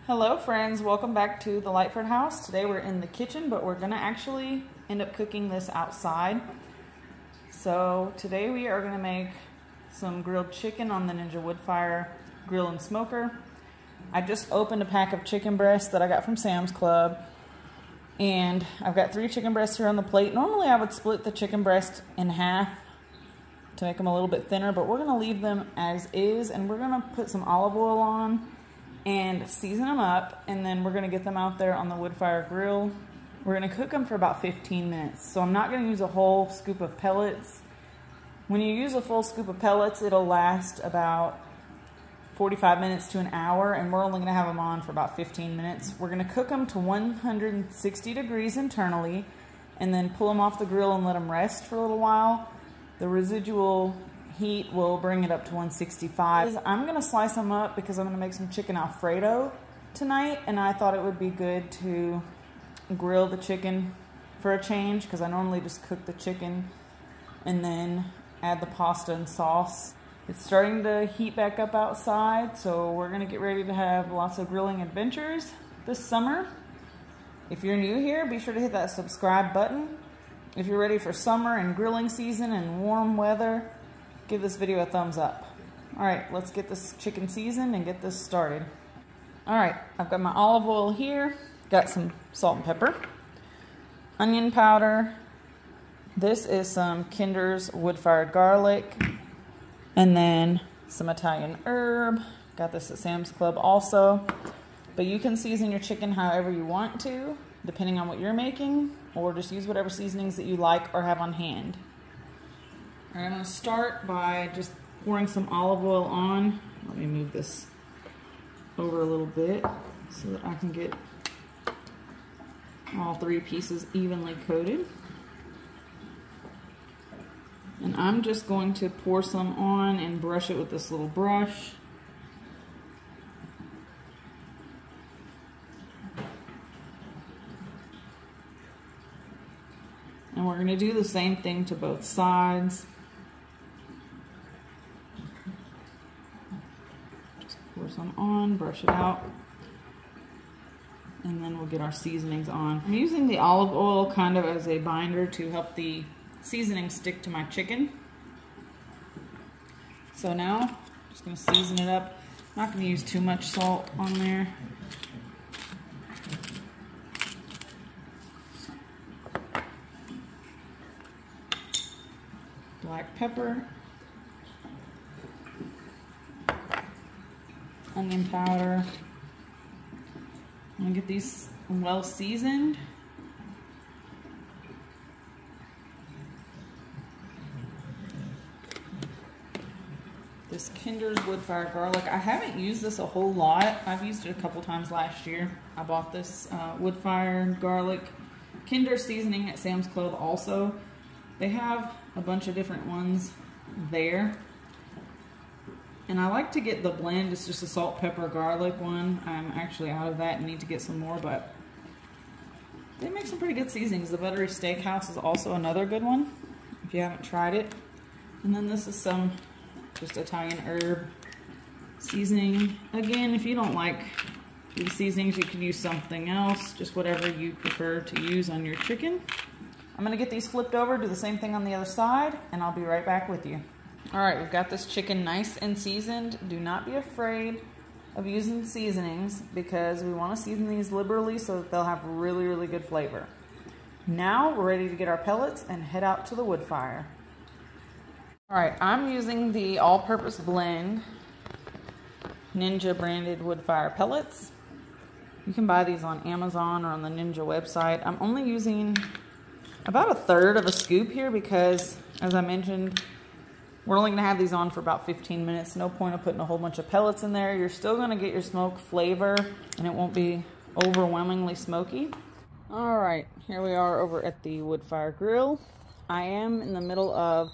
Hello friends, welcome back to the Lightford house. Today we're in the kitchen, but we're gonna actually end up cooking this outside. So today we are gonna make some grilled chicken on the Ninja Woodfire grill and smoker. I just opened a pack of chicken breasts that I got from Sam's Club. And I've got 3 chicken breasts here on the plate. Normally I would split the chicken breast in half to make them a little bit thinner, but we're gonna leave them as is, and we're gonna put some olive oil on and season them up, and then we're gonna get them out there on the Woodfire grill. We're gonna cook them for about 15 minutes. So I'm not gonna use a whole scoop of pellets. When you use a full scoop of pellets, it'll last about 45 minutes to an hour, and we're only gonna have them on for about 15 minutes. We're gonna cook them to 160 degrees internally, and then pull them off the grill and let them rest for a little while. The residual heat will bring it up to 165. I'm gonna slice them up because I'm gonna make some chicken Alfredo tonight, and I thought it would be good to grill the chicken for a change, because I normally just cook the chicken and then add the pasta and sauce. It's starting to heat back up outside, so we're gonna get ready to have lots of grilling adventures this summer. If you're new here, be sure to hit that subscribe button. If you're ready for summer and grilling season and warm weather, give this video a thumbs up. All right, let's get this chicken seasoned and get this started. All right, I've got my olive oil here, got some salt and pepper, onion powder. This is some Kinder's wood-fired garlic, and then some Italian herb. Got this at Sam's Club also. But you can season your chicken however you want to, depending on what you're making, or just use whatever seasonings that you like or have on hand. All right, I'm gonna start by just pouring some olive oil on. Let me move this over a little bit so that I can get all 3 pieces evenly coated. And I'm just going to pour some on and brush it with this little brush. And we're gonna do the same thing to both sides. Pour some on, brush it out, and then we'll get our seasonings on. I'm using the olive oil kind of as a binder to help the seasoning stick to my chicken. So now, I'm just gonna season it up. I'm not gonna use too much salt on there. Black pepper. Onion powder. I'm gonna get these well seasoned. This Kinder's wood-fired garlic. I haven't used this a whole lot. I've used it a couple times last year. I bought this wood-fired garlic Kinder seasoning at Sam's Club also. They have a bunch of different ones there. And I like to get the blend. It's just a salt, pepper, garlic one. I'm actually out of that and need to get some more, but they make some pretty good seasonings. The Buttery Steakhouse is also another good one if you haven't tried it. And then this is some just Italian herb seasoning. Again, if you don't like these seasonings, you can use something else, just whatever you prefer to use on your chicken. I'm gonna get these flipped over, do the same thing on the other side, and I'll be right back with you. All right, we've got this chicken nice and seasoned. Do not be afraid of using seasonings, because we want to season these liberally so that they'll have really, really good flavor. Now we're ready to get our pellets and head out to the wood fire. All right, I'm using the all-purpose blend Ninja branded wood fire pellets. You can buy these on Amazon or on the Ninja website. I'm only using about 1/3 of a scoop here because, as I mentioned, we're only gonna have these on for about 15 minutes. No point of putting a whole bunch of pellets in there. You're still gonna get your smoke flavor and it won't be overwhelmingly smoky. All right, here we are over at the Woodfire grill. I am in the middle of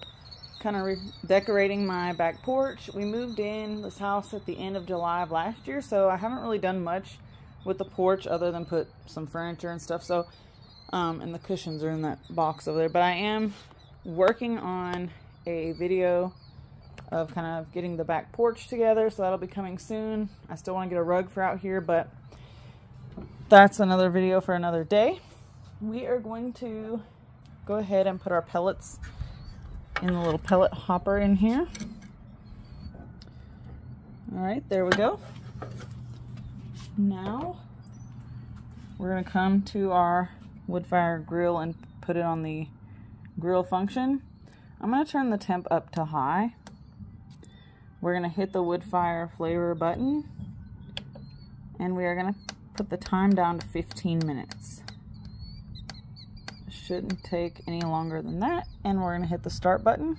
kind of decorating my back porch. We moved in this house at the end of July of last year, so I haven't really done much with the porch other than put some furniture and stuff. So, and the cushions are in that box over there. But I am working on a video of kind of getting the back porch together, so that'll be coming soon. I still want to get a rug for out here, but that's another video for another day. We are going to go ahead and put our pellets in the little pellet hopper in here. All right, there we go. Now we're going to come to our Woodfire grill and put it on the grill function. I'm going to turn the temp up to high. We're going to hit the Woodfire flavor button, and we are going to put the time down to 15 minutes. It shouldn't take any longer than that, and we're going to hit the start button.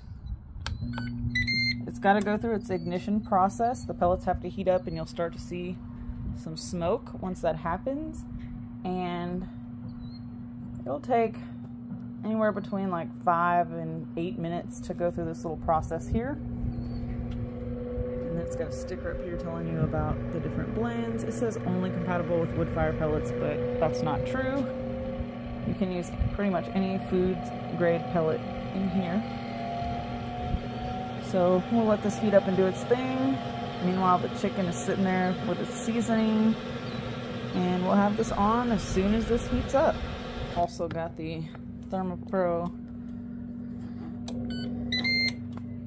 It's got to go through its ignition process. The pellets have to heat up, and you'll start to see some smoke once that happens, and it'll take anywhere between like 5 and 8 minutes to go through this little process here. And it's got a sticker up here telling you about the different blends. It says only compatible with Woodfire pellets, but that's not true. You can use pretty much any food grade pellet in here. So we'll let this heat up and do its thing. Meanwhile, the chicken is sitting there with its seasoning, and we'll have this on as soon as this heats up. Also got the ThermoPro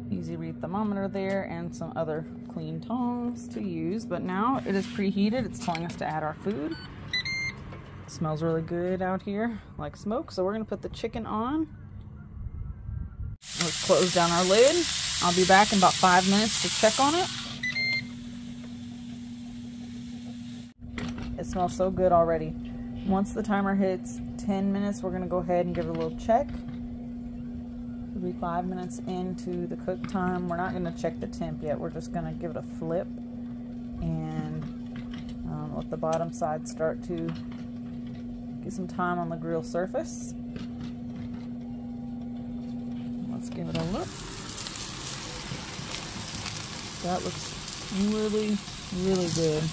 easy read thermometer there and some other clean tongs to use. But now it is preheated. It's telling us to add our food. It smells really good out here, like smoke. So we're gonna put the chicken on. Let's close down our lid. I'll be back in about 5 minutes to check on it. It smells so good already. Once the timer hits 10 minutes, we're gonna go ahead and give it a little check. It'll be 5 minutes into the cook time. We're not gonna check the temp yet. We're just gonna give it a flip and let the bottom side start to get some time on the grill surface. Let's give it a look. That looks really, really good.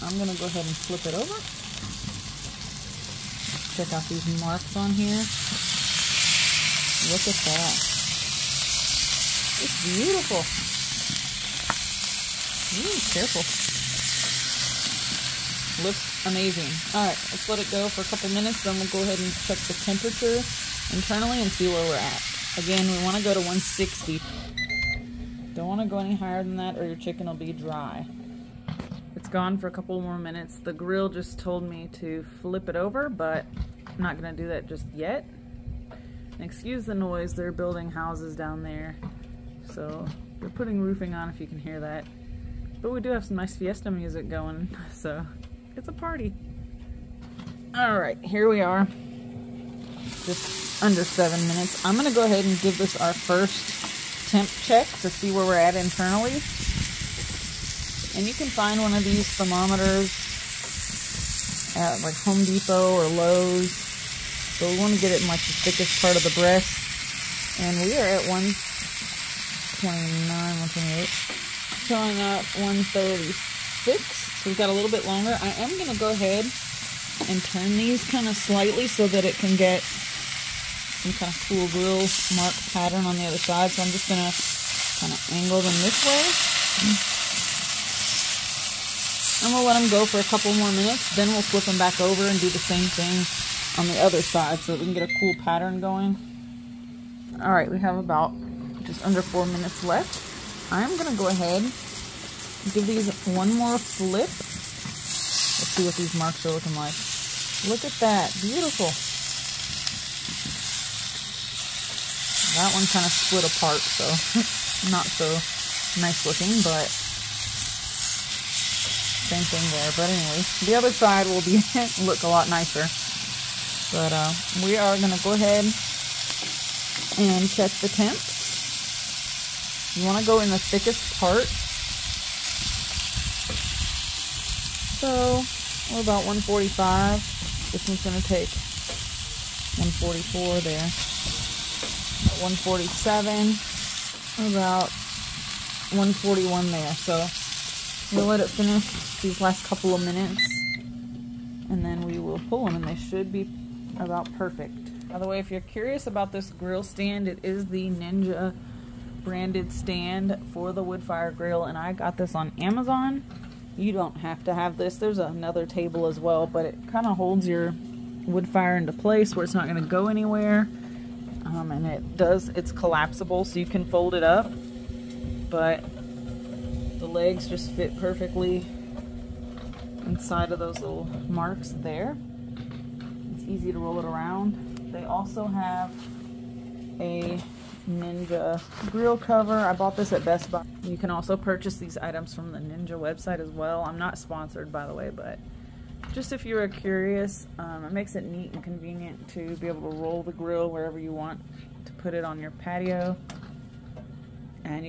I'm gonna go ahead and flip it over. Check out these marks on here. Look at that. It's beautiful. Ooh, careful. Looks amazing. Alright, let's let it go for a couple minutes, then we'll go ahead and check the temperature internally and see where we're at. Again, we want to go to 160. Don't want to go any higher than that or your chicken will be dry. It's gone for a couple more minutes. The grill just told me to flip it over, but I'm not going to do that just yet. And excuse the noise, they're building houses down there. So they're putting roofing on if you can hear that. But we do have some nice fiesta music going, so it's a party. Alright, here we are. Just under 7 minutes. I'm going to go ahead and give this our first temp check to see where we're at internally. And you can find one of these thermometers at like Home Depot or Lowe's. So we want to get it in like the thickest part of the breast. And we are at 129, 128. Showing up 136. So we've got a little bit longer. I am going to go ahead and turn these kind of slightly so that it can get some kind of cool grill mark pattern on the other side. So I'm just going to kind of angle them this way. And we'll let them go for a couple more minutes. Then we'll flip them back over and do the same thing on the other side so that we can get a cool pattern going. Alright, we have about just under 4 minutes left. I'm going to go ahead and give these one more flip. Let's see what these marks are looking like. Look at that. Beautiful. That one kind of split apart, so not so nice looking, but same thing there. But anyway, the other side will be look a lot nicer. But we are going to go ahead and check the temp. You want to go in the thickest part. So we're about 145. This one's going to take 144 there. 147, about 141 there. So we'll let it finish these last couple of minutes, and then we will pull them, and they should be about perfect. By the way, if you're curious about this grill stand, it is the Ninja branded stand for the Woodfire grill, and I got this on Amazon. You don't have to have this. There's another table as well, but it kind of holds your wood fire into place where it's not going to go anywhere. And it's collapsible, so you can fold it up, but the legs just fit perfectly inside of those little marks there. It's easy to roll it around. They also have a Ninja grill cover. I bought this at Best Buy. You can also purchase these items from the Ninja website as well. I'm not sponsored, by the way, but just if you were curious, it makes it neat and convenient to be able to roll the grill wherever you want to put it on your patio. And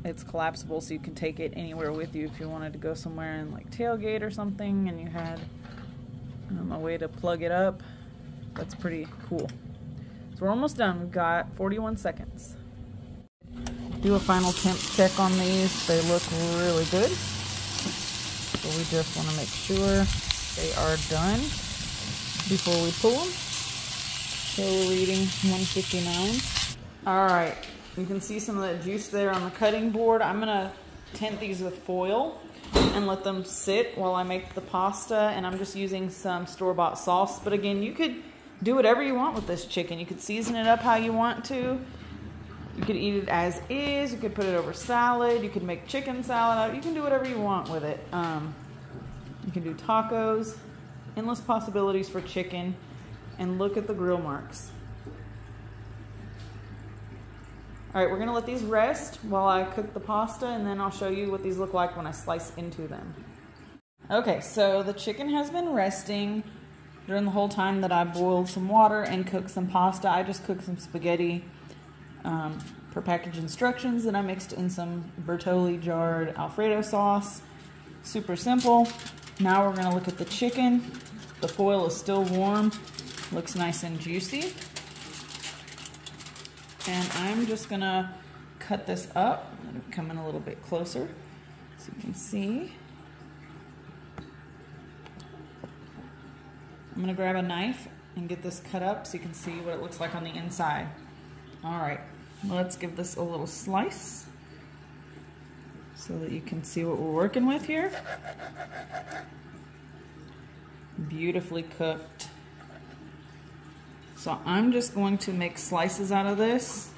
it's collapsible, so you can take it anywhere with you if you wanted to go somewhere and like tailgate or something and you had a way to plug it up. That's pretty cool. So we're almost done. We've got 41 seconds. Do a final temp check on these. They look really good. So we just want to make sure they are done before we pull them. So we're reading 159. All right, you can see some of that juice there on the cutting board. I'm gonna tent these with foil and let them sit while I make the pasta, and I'm just using some store-bought sauce. But again, you could do whatever you want with this chicken. You could season it up how you want to. You could eat it as is. You could put it over salad. You could make chicken salad out. You can do whatever you want with it. You can do tacos. Endless possibilities for chicken. And look at the grill marks. All right, we're gonna let these rest while I cook the pasta, and then I'll show you what these look like when I slice into them. Okay, so the chicken has been resting during the whole time that I boiled some water and cooked some pasta. I just cooked some spaghetti per package instructions, and I mixed in some Bertolli jarred Alfredo sauce. Super simple. Now we're gonna look at the chicken. The foil is still warm. Looks nice and juicy. And I'm just gonna cut this up. Let it come in a little bit closer so you can see. I'm gonna grab a knife and get this cut up so you can see what it looks like on the inside. All right, let's give this a little slice so that you can see what we're working with here. Beautifully cooked. So I'm just going to make slices out of this.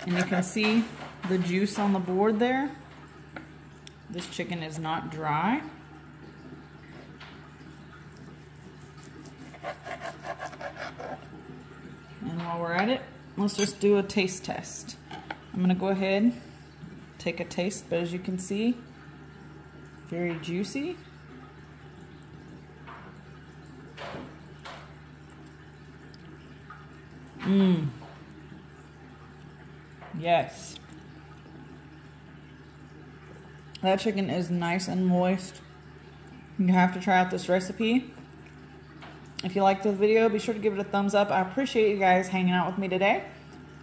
And you can see the juice on the board there. This chicken is not dry. And while we're at it, let's just do a taste test. I'm gonna go ahead, take a taste, but as you can see, very juicy. Yes. That chicken is nice and moist. You have to try out this recipe. If you liked the video, be sure to give it a thumbs up. I appreciate you guys hanging out with me today,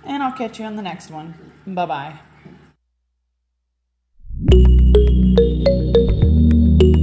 and I'll catch you on the next one. Bye-bye.